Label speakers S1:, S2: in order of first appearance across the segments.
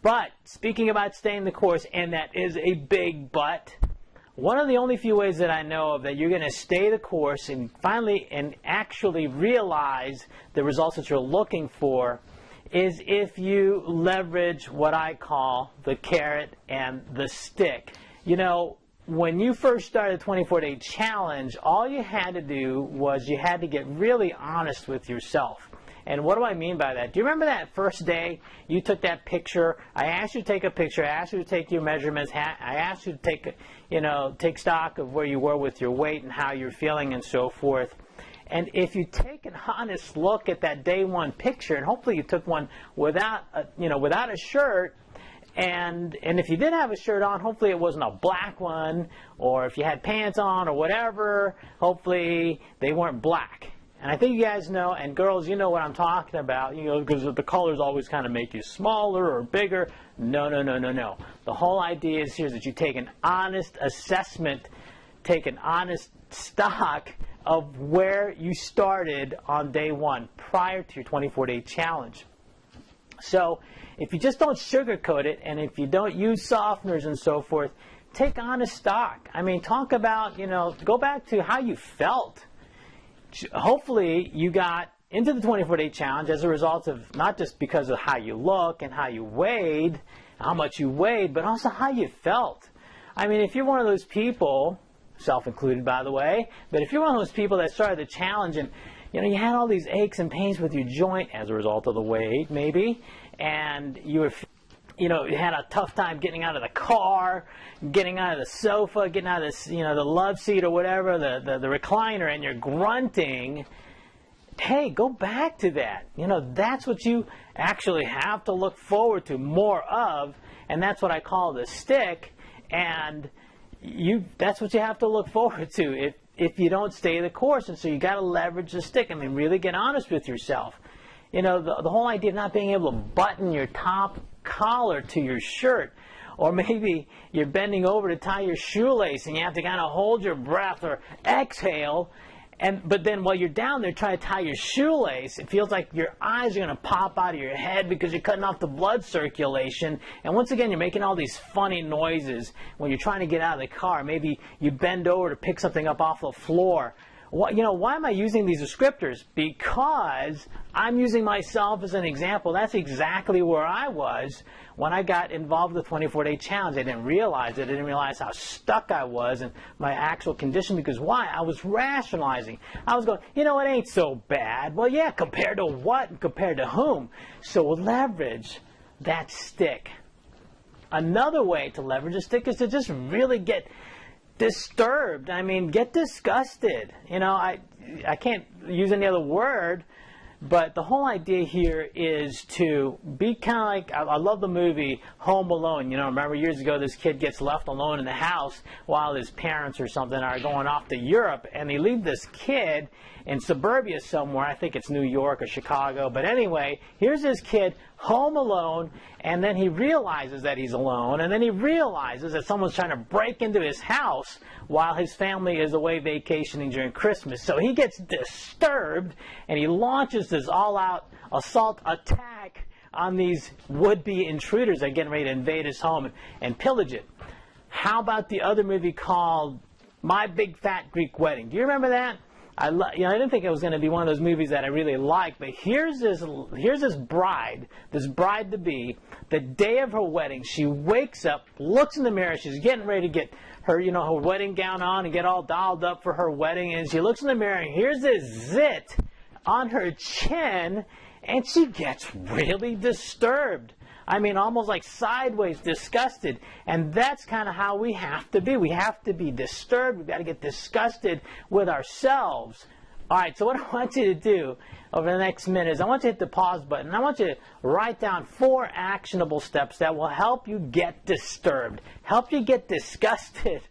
S1: But speaking about staying the course, and that is a big but, one of the only few ways that I know of that you're going to stay the course and finally and actually realize the results that you're looking for is if you leverage what I call the carrot and the stick. You know, when you first started the 24-day challenge, all you had to do was you had to get really honest with yourself. And what do I mean by that? Do you remember that first day you took that picture? I asked you to take a picture. I asked you to take your measurements. I asked you to take stock of where you were with your weight and how you're feeling and so forth. And if you take an honest look at that day one picture, and hopefully you took one without a shirt, and if you did have a shirt on, hopefully it wasn't a black one, or if you had pants on or whatever, hopefully they weren't black. And I think you guys know, and girls, you know what I'm talking about, because the colors always kind of make you smaller or bigger. No. The whole idea is here is that you take an honest assessment, take an honest stock of where you started on day one prior to your 24-day challenge. So if you just don't sugarcoat it, and if you don't use softeners and so forth, take honest stock. I mean, talk about, go back to how you felt. Hopefully you got into the 24-day challenge as a result of not just because of how you look and how you weighed, how much you weighed, but also how you felt. I mean, if you're one of those people, self-included by the way, but if you're one of those people that started the challenge and you had all these aches and pains with your joint as a result of the weight maybe, and you were you had a tough time getting out of the car, getting out of the sofa, getting out of the, the love seat or whatever, the recliner, and you're grunting, hey, go back to that. That's what you actually have to look forward to more of, and that's what I call the stick, and that's what you have to look forward to if you don't stay the course. And so you got to leverage the stick. I mean, really get honest with yourself. The whole idea of not being able to button your top collar to your shirt, or maybe you're bending over to tie your shoelace and you have to kind of hold your breath or exhale, but then while you're down there trying to tie your shoelace, it feels like your eyes are going to pop out of your head because you're cutting off the blood circulation, and once again you're making all these funny noises when you're trying to get out of the car. Maybe you bend over to pick something up off the floor. Why am I using these descriptors? Because I'm using myself as an example. That's exactly where I was when I got involved with the 24-day challenge. I didn't realize it. I didn't realize how stuck I was in my actual condition. Because why? I was rationalizing. I was going, it ain't so bad. Well, yeah, compared to what? And compared to whom? So leverage that stick. Another way to leverage a stick is to just really get disturbed. I mean, get disgusted. I can't use any other word, but the whole idea here is to be kind of like, I love the movie Home Alone. Remember years ago this kid gets left alone in the house while his parents or something are going off to Europe, and they leave this kid in suburbia somewhere. I think it's New York or Chicago, but anyway, here's this kid home alone, and then he realizes that he's alone, and then he realizes that someone's trying to break into his house while his family is away vacationing during Christmas. So he gets disturbed, and he launches this all-out assault attack on these would-be intruders that are getting ready to invade his home and pillage it. How about the other movie called My Big Fat Greek Wedding? Do you remember that? I didn't think it was going to be one of those movies that I really liked, but here's this bride-to-be, the day of her wedding. She wakes up, looks in the mirror, she's getting ready to get her, her wedding gown on and get all dolled up for her wedding, and she looks in the mirror, and here's this zit on her chin, and she gets really disturbed. I mean, almost like sideways, disgusted. And that's kind of how we have to be. We have to be disturbed. We've got to get disgusted with ourselves. All right, so what I want you to do over the next minute is I want you to hit the pause button. And I want you to write down 4 actionable steps that will help you get disturbed, help you get disgusted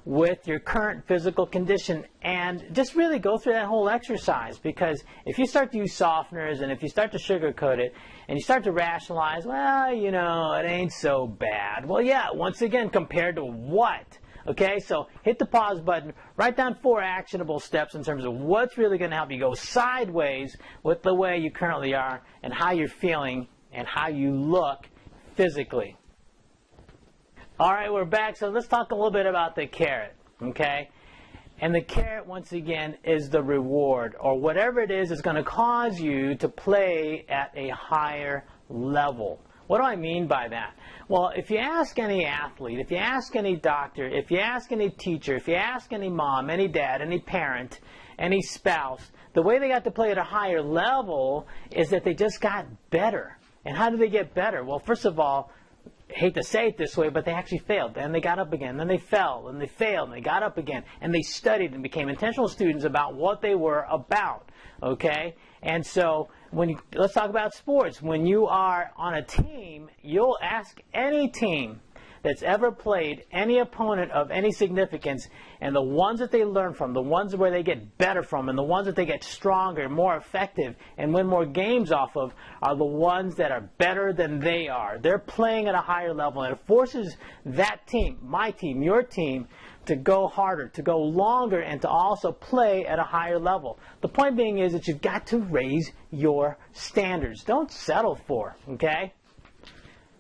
S1: with your current physical condition, and just really go through that whole exercise. Because if you start to use softeners and if you start to sugarcoat it and you start to rationalize, well, it ain't so bad. Well, yeah, once again, compared to what? Okay, so hit the pause button, write down 4 actionable steps in terms of what's really going to help you go sideways with the way you currently are and how you're feeling and how you look physically. All right, we're back. So let's talk a little bit about the carrot, okay? And the carrot, once again, is the reward, or whatever it is going to cause you to play at a higher level. What do I mean by that? Well, if you ask any athlete, if you ask any doctor, if you ask any teacher, if you ask any mom, any dad, any parent, any spouse, the way they got to play at a higher level is that they just got better. And how do they get better? Well, first of all, I hate to say it this way, but they actually failed. Then they got up again. Then they fell, and they failed, and they got up again. And they studied and became intentional students about what they were about, okay? And so let's talk about sports. When you are on a team, you'll ask any team that's ever played any opponent of any significance, and the ones that they learn from, the ones where they get better from, and the ones that they get stronger, more effective, and win more games off of, are the ones that are better than they are. They're playing at a higher level, and it forces that team, my team, your team, to go harder, to go longer, and to also play at a higher level. The point being is that you've got to raise your standards. Don't settle for, okay?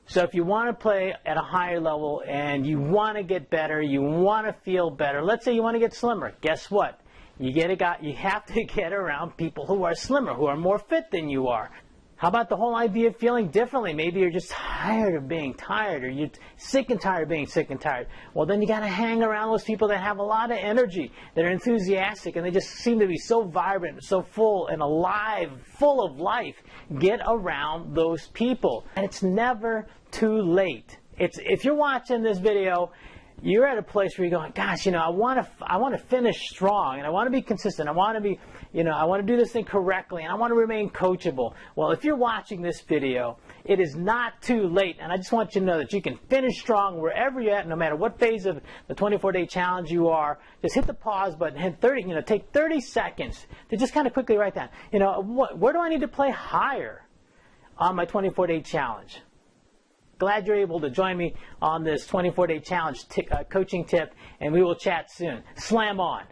S1: So if you want to play at a higher level and you want to get better, you want to feel better, let's say you want to get slimmer, guess what? You have to get around people who are slimmer, who are more fit than you are. How about the whole idea of feeling differently? Maybe you're just tired of being tired, or you're sick and tired of being sick and tired. Well, then you got to hang around those people that have a lot of energy, that are enthusiastic, and they just seem to be so vibrant, so full and alive, full of life. Get around those people. And it's never too late. If you're watching this video, you're at a place where you're going, gosh, I want to finish strong, and I want to be consistent. I want to be, I want to do this thing correctly, and I want to remain coachable. Well, if you're watching this video, it is not too late, and I just want you to know that you can finish strong wherever you're at, no matter what phase of the 24-day challenge you are. Just hit the pause button, hit 30, take 30 seconds to just kind of quickly write down, where do I need to play higher on my 24-day challenge? Glad you're able to join me on this 24-day challenge coaching tip, and we will chat soon. Slam on.